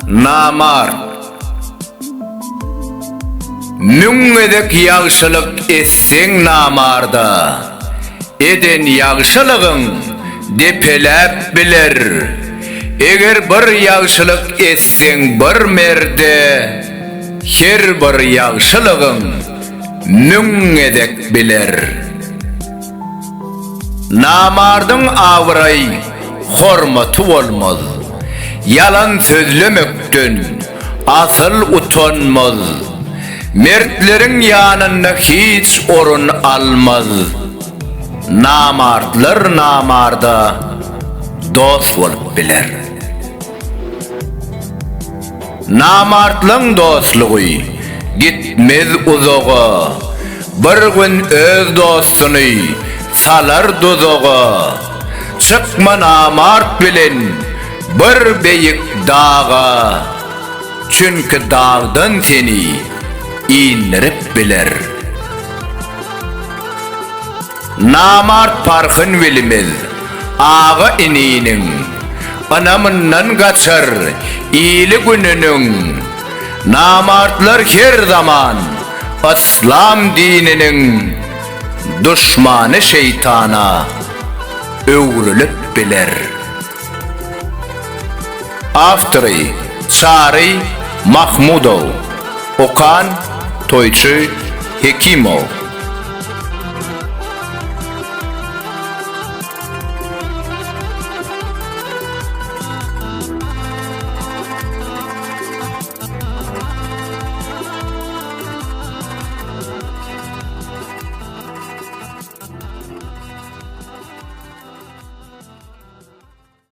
Namar Müngedek yağşılık etsen namarda eden yağşılığın depelep biler. Eger bir yağşılık etsen bir merde her bir yağşılığın müngedek biler. Namardın avray hormatı olmaz. Yalan sözlemekten asıl utanmaz. Mertlerin yanında hiç orun almaz. Namartlar namarda dost olup biler. Namartlığın dostluğu gitmez uzağa. Bir gün öz dostunu salar dozağa. Çıkma namart bilen bir beyik dağa. Çünkü dağdan seni indirip biler. Namart parkın bilmez ağa ininin. Anamından kaçar iyili gününün. Namartlar her zaman İslam dininin düşmanı şeytana öğrülüp biler. Avtırı Çari Mahmudov, Okan Toyçu Hekimov.